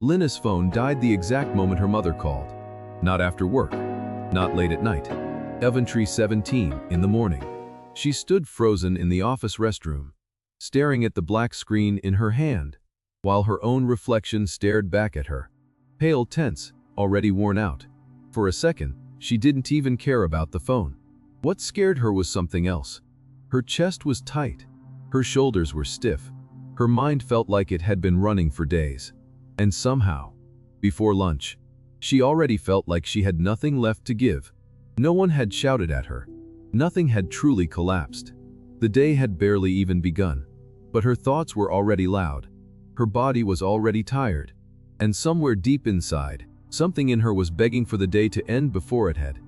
Lena's phone died the exact moment her mother called. Not after work. Not late at night. Coventry 17 in the morning. She stood frozen in the office restroom, staring at the black screen in her hand, while her own reflection stared back at her. Pale, tense, already worn out. For a second, she didn't even care about the phone. What scared her was something else. Her chest was tight. Her shoulders were stiff. Her mind felt like it had been running for days. And somehow, before lunch, she already felt like she had nothing left to give. No one had shouted at her. Nothing had truly collapsed. The day had barely even begun. But her thoughts were already loud. Her body was already tired. And somewhere deep inside, something in her was begging for the day to end before it had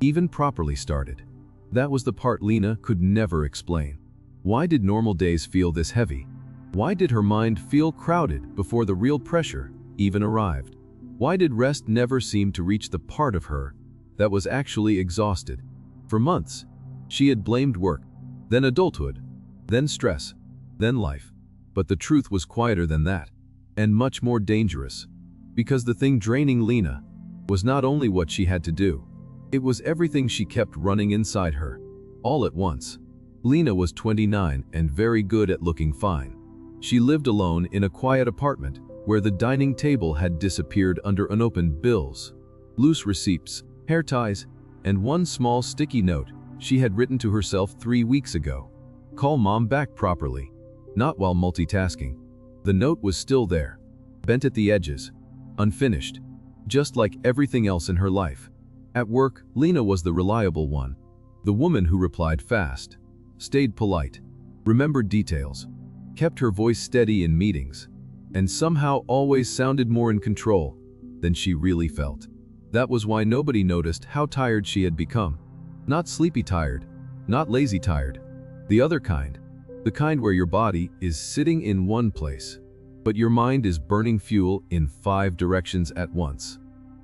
even properly started. That was the part Lena could never explain. Why did normal days feel this heavy? Why did her mind feel crowded before the real pressure even arrived? Why did rest never seem to reach the part of her that was actually exhausted? For months, she had blamed work, then adulthood, then stress, then life. But the truth was quieter than that, and much more dangerous. Because the thing draining Lena was not only what she had to do, it was everything she kept running inside her, all at once. Lena was 29 and very good at looking fine. She lived alone in a quiet apartment where the dining table had disappeared under unopened bills, loose receipts, hair ties, and one small sticky note she had written to herself 3 weeks ago. Call mom back properly, not while multitasking. The note was still there, bent at the edges, unfinished, just like everything else in her life. At work, Lena was the reliable one, the woman who replied fast, stayed polite, remembered details, kept her voice steady in meetings, and somehow always sounded more in control than she really felt. That was why nobody noticed how tired she had become. Not sleepy tired, not lazy tired. The other kind. The kind where your body is sitting in one place, but your mind is burning fuel in 5 directions at once.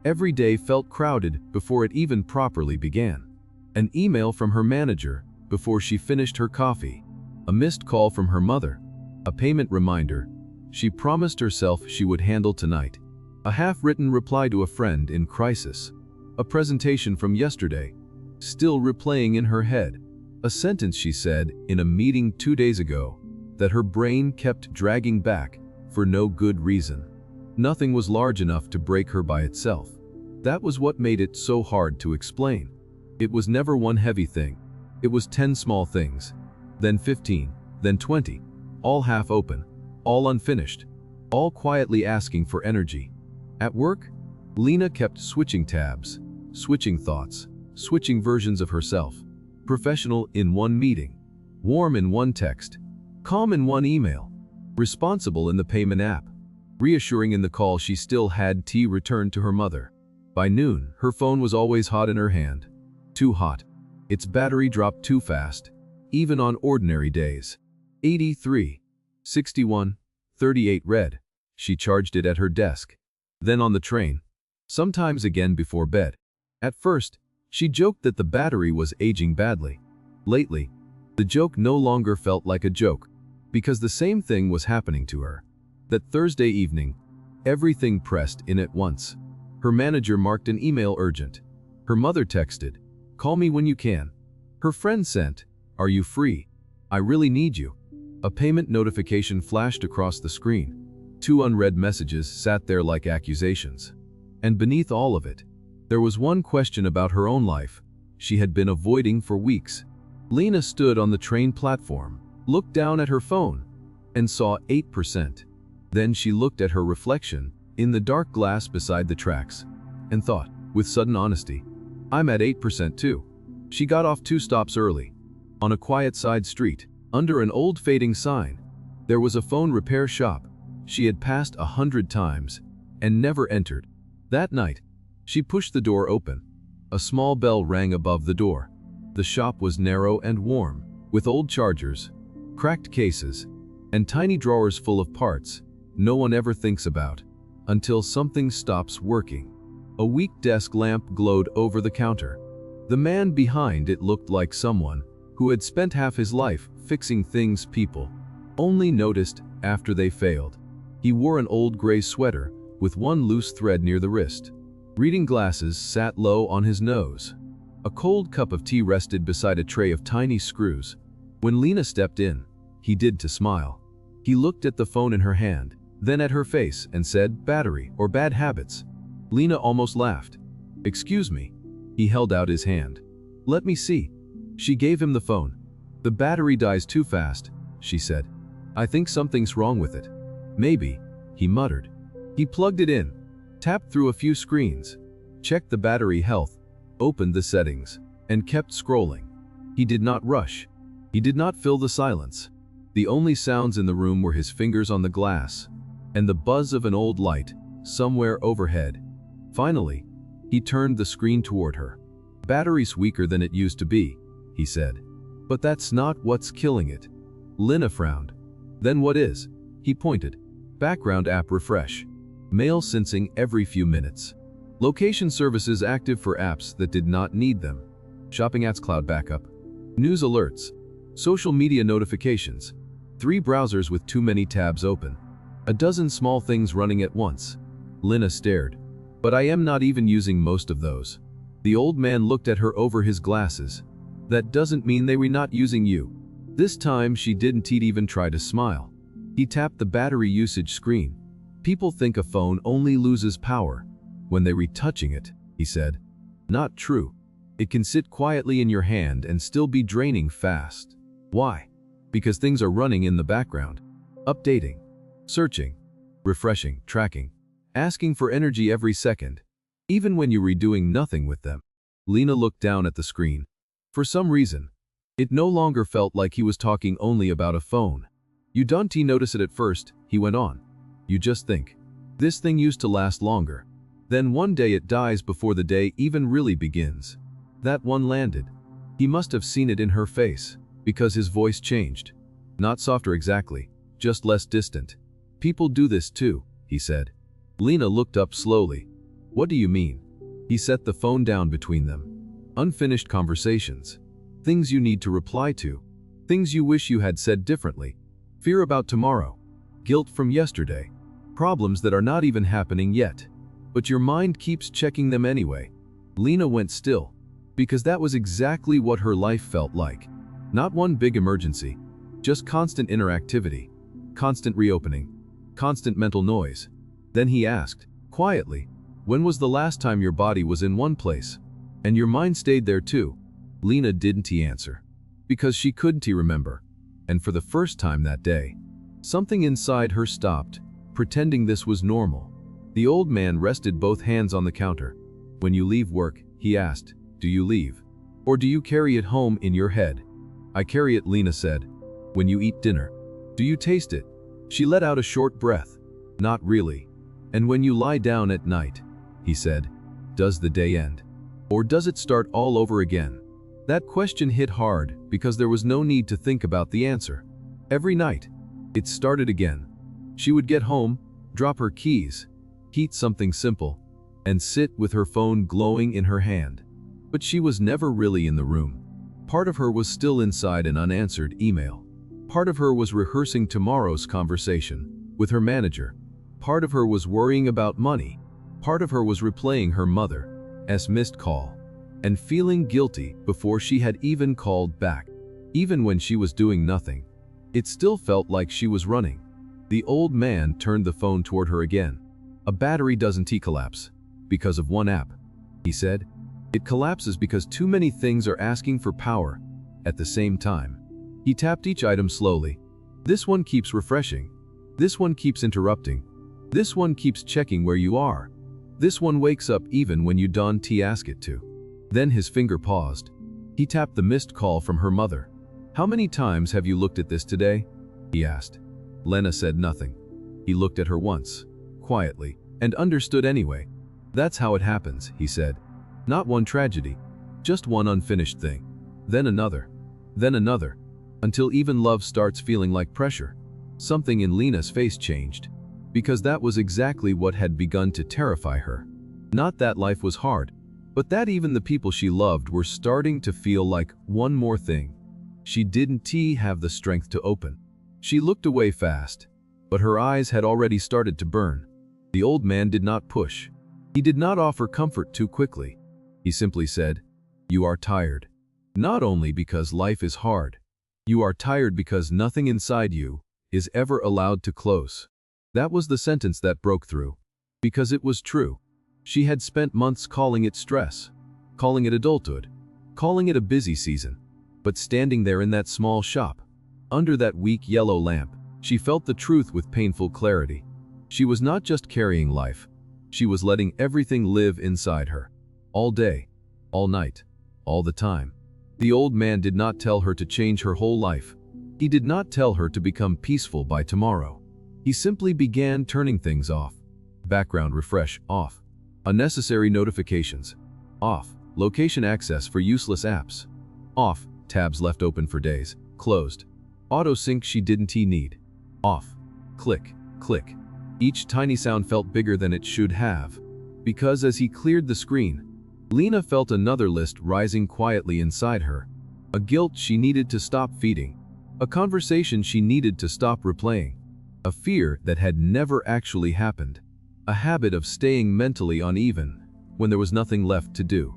Every day felt crowded before it even properly began. An email from her manager before she finished her coffee. A missed call from her mother. A payment reminder she promised herself she would handle tonight. A half-written reply to a friend in crisis. A presentation from yesterday, still replaying in her head. A sentence she said in a meeting 2 days ago that her brain kept dragging back for no good reason. Nothing was large enough to break her by itself. That was what made it so hard to explain. It was never one heavy thing. It was 10 small things, then 15, then 20, all half open, all unfinished, all quietly asking for energy. At work, Lena kept switching tabs, switching thoughts, switching versions of herself. Professional in one meeting, warm in one text, calm in one email, responsible in the payment app, reassuring in the call she still had tea returned to her mother. By noon, her phone was always hot in her hand. Too hot. Its battery dropped too fast, even on ordinary days. 83, 61, 38 red. She charged it at her desk. Then on the train. Sometimes again before bed. At first, she joked that the battery was aging badly. Lately, the joke no longer felt like a joke, because the same thing was happening to her. That Thursday evening, everything pressed in at once. Her manager marked an email urgent. Her mother texted, "Call me when you can." Her friend sent, "Are you free? I really need you." A payment notification flashed across the screen. 2 unread messages sat there like accusations. And beneath all of it, there was one question about her own life she had been avoiding for weeks. Lena stood on the train platform, looked down at her phone, and saw 8%. Then she looked at her reflection in the dark glass beside the tracks, and thought, with sudden honesty, "I'm at 8% too." She got off 2 stops early. On a quiet side street, under an old fading sign, there was a phone repair shop she had passed 100 times and never entered. That night, she pushed the door open. A small bell rang above the door. The shop was narrow and warm, with old chargers, cracked cases, and tiny drawers full of parts no one ever thinks about until something stops working. A weak desk lamp glowed over the counter. The man behind it looked like someone who had spent half his life fixing things people only noticed after they failed. He wore an old gray sweater with one loose thread near the wrist. Reading glasses sat low on his nose. A cold cup of tea rested beside a tray of tiny screws. When Lena stepped in, he did to smile. He looked at the phone in her hand, then at her face and said, "Battery or bad habits?" Lena almost laughed. "Excuse me." He held out his hand. "Let me see." She gave him the phone. "The battery dies too fast," she said. "I think something's wrong with it." "Maybe," he muttered. He plugged it in, tapped through a few screens, checked the battery health, opened the settings, and kept scrolling. He did not rush. He did not fill the silence. The only sounds in the room were his fingers on the glass and the buzz of an old light somewhere overhead. Finally, he turned the screen toward her. "Battery's weaker than it used to be," he said. "But that's not what's killing it." Lena frowned. "Then what is?" He pointed. "Background app refresh. Mail sensing every few minutes. Location services active for apps that did not need them. Shopping apps cloud backup. News alerts. Social media notifications. 3 browsers with too many tabs open. A dozen small things running at once." Lena stared. "But I am not even using most of those." The old man looked at her over his glasses. "That doesn't mean they were not using you." This time she didn't even try to smile. He tapped the battery usage screen. "People think a phone only loses power when they retouching it," he said. "Not true. It can sit quietly in your hand and still be draining fast." "Why?" "Because things are running in the background. Updating, searching, refreshing, tracking, asking for energy every second, even when you're doing nothing with them." Lena looked down at the screen. For some reason, it no longer felt like he was talking only about a phone. "You don't notice it at first," he went on. "You just think, this thing used to last longer. Then one day it dies before the day even really begins." That one landed. He must have seen it in her face, because his voice changed. Not softer exactly, just less distant. "People do this too," he said. Lena looked up slowly. "What do you mean?" He set the phone down between them. "Unfinished conversations. Things you need to reply to. Things you wish you had said differently. Fear about tomorrow. Guilt from yesterday. Problems that are not even happening yet. But your mind keeps checking them anyway." Lena went still, because that was exactly what her life felt like. Not one big emergency, just constant interactivity, constant reopening, constant mental noise. Then he asked, quietly, "When was the last time your body was in one place, and your mind stayed there too?" Lena didn't answer, because she couldn't remember. And for the first time that day, something inside her stopped, pretending this was normal. The old man rested both hands on the counter. "When you leave work," he asked, "do you leave? Or do you carry it home in your head?" "I carry it," Lena said. "When you eat dinner, do you taste it?" She let out a short breath. "Not really." "And when you lie down at night," he said, "does the day end? Or does it start all over again?" That question hit hard because there was no need to think about the answer. Every night, it started again. She would get home, drop her keys, heat something simple, and sit with her phone glowing in her hand. But she was never really in the room. Part of her was still inside an unanswered email. Part of her was rehearsing tomorrow's conversation with her manager. Part of her was worrying about money. Part of her was replaying her mother's missed call and feeling guilty before she had even called back. Even when she was doing nothing, it still felt like she was running. The old man turned the phone toward her again. "A battery doesn't collapse because of one app," he said. "It collapses because too many things are asking for power at the same time." He tapped each item slowly. "This one keeps refreshing. This one keeps interrupting. This one keeps checking where you are. This one wakes up even when you don't ask it to." Then his finger paused. He tapped the missed call from her mother. "How many times have you looked at this today?" he asked. Lena said nothing. He looked at her once, quietly, and understood anyway. "That's how it happens," he said. "Not one tragedy, just one unfinished thing. Then another, until even love starts feeling like pressure." Something in Lena's face changed, because that was exactly what had begun to terrify her. Not that life was hard, but that even the people she loved were starting to feel like one more thing she didn't have the strength to open. She looked away fast, but her eyes had already started to burn. The old man did not push. He did not offer comfort too quickly. He simply said, "You are tired. Not only because life is hard. You are tired because nothing inside you is ever allowed to close." That was the sentence that broke through. Because it was true. She had spent months calling it stress, calling it adulthood, calling it a busy season. But standing there in that small shop, under that weak yellow lamp, she felt the truth with painful clarity. She was not just carrying life. She was letting everything live inside her. All day, all night, all the time. The old man did not tell her to change her whole life. He did not tell her to become peaceful by tomorrow. He simply began turning things off. Background refresh, off. Unnecessary notifications, off. Location access for useless apps, off. Tabs left open for days, closed. Auto sync she didn't need, off. Click, click. Each tiny sound felt bigger than it should have. Because as he cleared the screen, Lena felt another list rising quietly inside her. A guilt she needed to stop feeding. A conversation she needed to stop replaying. A fear that had never actually happened. A habit of staying mentally uneven when there was nothing left to do.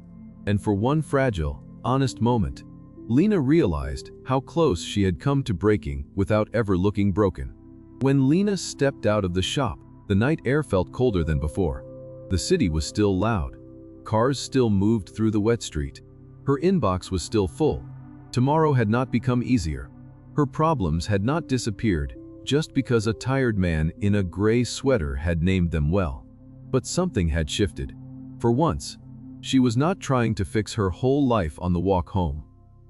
And for one fragile, honest moment, Lena realized how close she had come to breaking without ever looking broken. When Lena stepped out of the shop, the night air felt colder than before. The city was still loud. Cars still moved through the wet street. Her inbox was still full. Tomorrow had not become easier. Her problems had not disappeared just because a tired man in a gray sweater had named them well. But something had shifted. For once, she was not trying to fix her whole life on the walk home.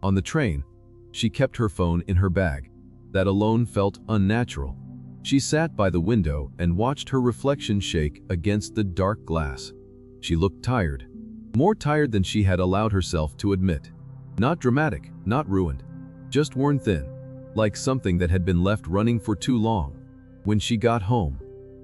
On the train, she kept her phone in her bag. That alone felt unnatural. She sat by the window and watched her reflection shake against the dark glass. She looked tired. More tired than she had allowed herself to admit. Not dramatic, not ruined. Just worn thin. Like something that had been left running for too long. When she got home,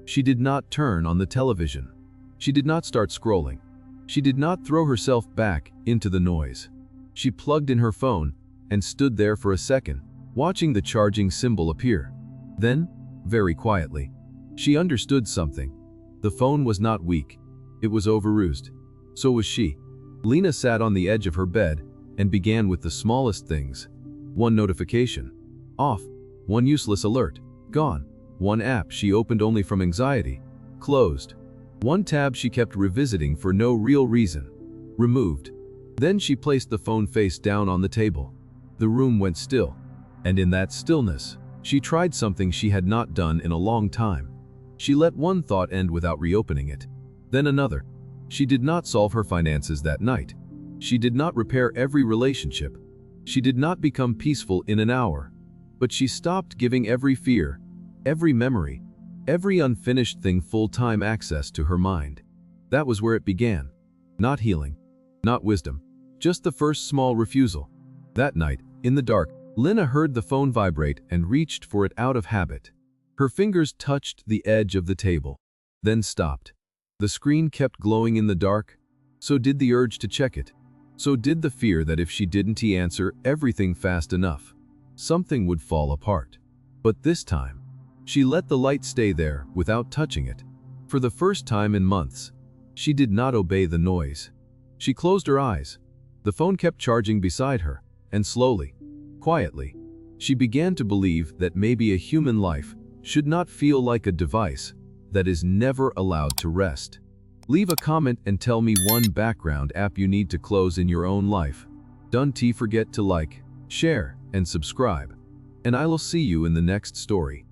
she did not turn on the television. She did not start scrolling. She did not throw herself back into the noise. She plugged in her phone and stood there for a second, watching the charging symbol appear. Then, very quietly, she understood something. The phone was not weak. It was overused. So was she. Lena sat on the edge of her bed and began with the smallest things. One notification, off. One useless alert, gone. One app she opened only from anxiety, closed. One tab she kept revisiting for no real reason, removed. Then she placed the phone face down on the table. The room went still. And in that stillness, she tried something she had not done in a long time. She let one thought end without reopening it. Then another. She did not solve her finances that night. She did not repair every relationship. She did not become peaceful in an hour. But she stopped giving every fear, every memory, every unfinished thing full-time access to her mind. That was where it began. Not healing, not wisdom, just the first small refusal. That night, in the dark, Lena heard the phone vibrate and reached for it out of habit. Her fingers touched the edge of the table, then stopped. The screen kept glowing in the dark. So did the urge to check it. So did the fear that if she didn't answer everything fast enough, something would fall apart. But this time, she let the light stay there without touching it. For the first time in months, she did not obey the noise. She closed her eyes. The phone kept charging beside her, and slowly, quietly, she began to believe that maybe a human life should not feel like a device that is never allowed to rest. Leave a comment and tell me one background app you need to close in your own life. Don't forget to like, share, and subscribe. And I will see you in the next story.